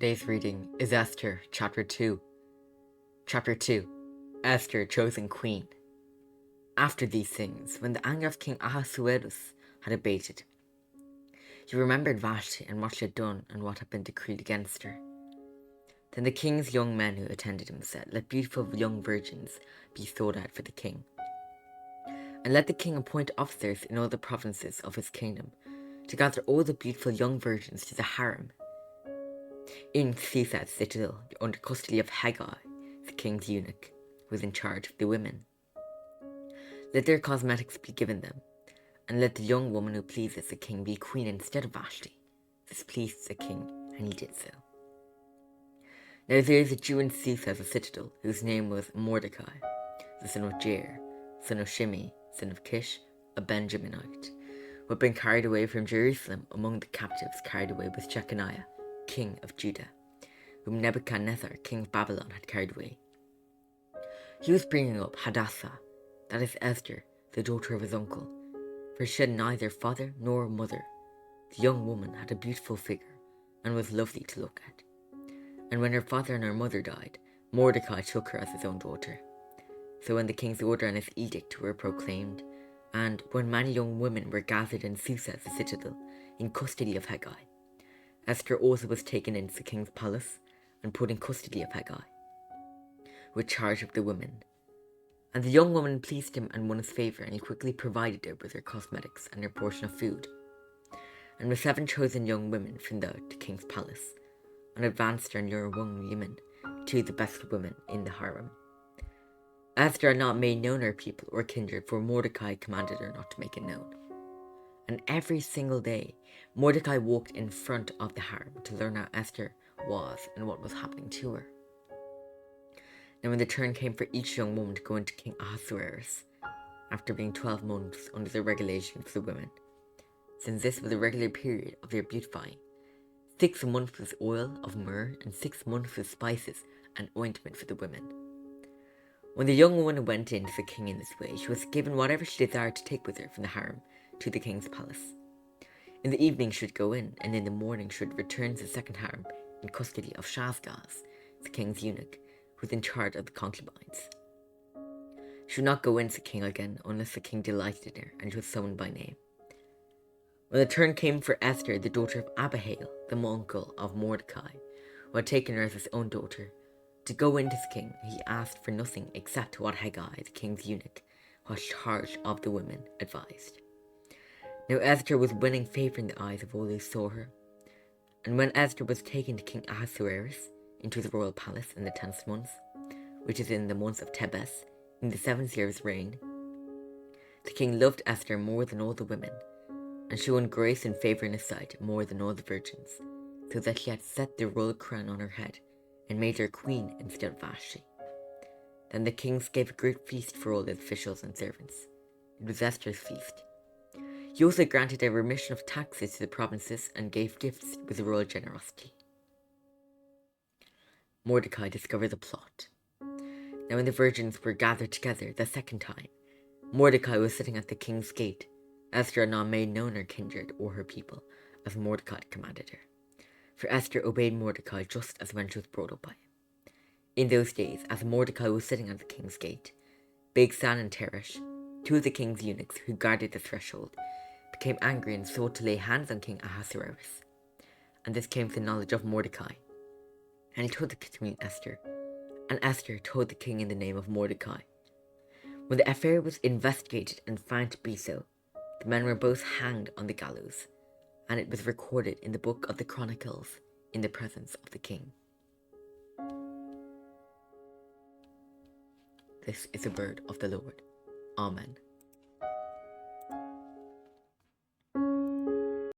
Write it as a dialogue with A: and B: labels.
A: Today's reading is Esther, chapter 2. Chapter 2. Esther, chosen queen. After these things, when the anger of King Ahasuerus had abated, he remembered Vashti and what she had done and what had been decreed against her. Then the king's young men who attended him said, "Let beautiful young virgins be sought out for the king. And let the king appoint officers in all the provinces of his kingdom to gather all the beautiful young virgins to the harem in Susa's citadel under custody of Haggai, the king's eunuch, who was in charge of the women. Let their cosmetics be given them, and let the young woman who pleases the king be queen instead of Vashti." This pleased the king, and he did so. Now there is a Jew in Susa, the citadel, whose name was Mordecai, the son of Jair, son of Shimei, son of Kish, a Benjaminite, who had been carried away from Jerusalem among the captives carried away with Jeconiah, king of Judah, whom Nebuchadnezzar, king of Babylon, had carried away. He was bringing up Hadassah, that is Esther, the daughter of his uncle, for she had neither father nor mother. The young woman had a beautiful figure, and was lovely to look at. And when her father and her mother died, Mordecai took her as his own daughter. So when the king's order and his edict were proclaimed, and when many young women were gathered in Susa, the citadel, in custody of Haggai, Esther also was taken into the king's palace and put in custody of Haggai, with charge of the women. And the young woman pleased him and won his favour, and he quickly provided her with her cosmetics and her portion of food. And with 7 chosen young women from the king's palace, and advanced her and your young women to the best women in the harem. Esther had not made known her people or kindred, for Mordecai commanded her not to make it known. And every single day, Mordecai walked in front of the harem to learn how Esther was and what was happening to her. Now when the turn came for each young woman to go into King Ahasuerus, after being 12 months under the regulation for the women, since this was a regular period of their beautifying, 6 months with oil of myrrh and 6 months with spices and ointment for the women. When the young woman went in to the king in this way, she was given whatever she desired to take with her from the harem to the king's palace. In the evening she would go in, and in the morning she would return to the second harem in custody of Shazgaz, the king's eunuch, who was in charge of the concubines. She would not go in to the king again unless the king delighted in her and she was summoned by name. When the turn came for Esther, the daughter of Abihail, the uncle of Mordecai, who had taken her as his own daughter, to go into the king, he asked for nothing except what Haggai, the king's eunuch, who had charge of the women, advised. Now Esther was winning favour in the eyes of all who saw her. And when Esther was taken to King Ahasuerus into the royal palace in the 10th month, which is in the month of Tebes, in the 7th year of his reign, the king loved Esther more than all the women, and she won grace and favour in his sight more than all the virgins, so that he had set the royal crown on her head, and made her queen instead of Vashti. Then the king gave a great feast for all his officials and servants. It was Esther's feast. He also granted a remission of taxes to the provinces and gave gifts with royal generosity. Mordecai discovered the plot. Now when the virgins were gathered together the second time, Mordecai was sitting at the king's gate. Esther had not made known her kindred or her people, as Mordecai commanded her. For Esther obeyed Mordecai just as when she was brought up by him. In those days, as Mordecai was sitting at the king's gate, Bigsan and Teresh, 2 of the king's eunuchs who guarded the threshold, became angry and sought to lay hands on King Ahasuerus. And this came to the knowledge of Mordecai. And he told the queen Esther, and Esther told the king in the name of Mordecai. When the affair was investigated and found to be so, the men were both hanged on the gallows, and it was recorded in the book of the Chronicles in the presence of the king. This is the word of the Lord. Amen.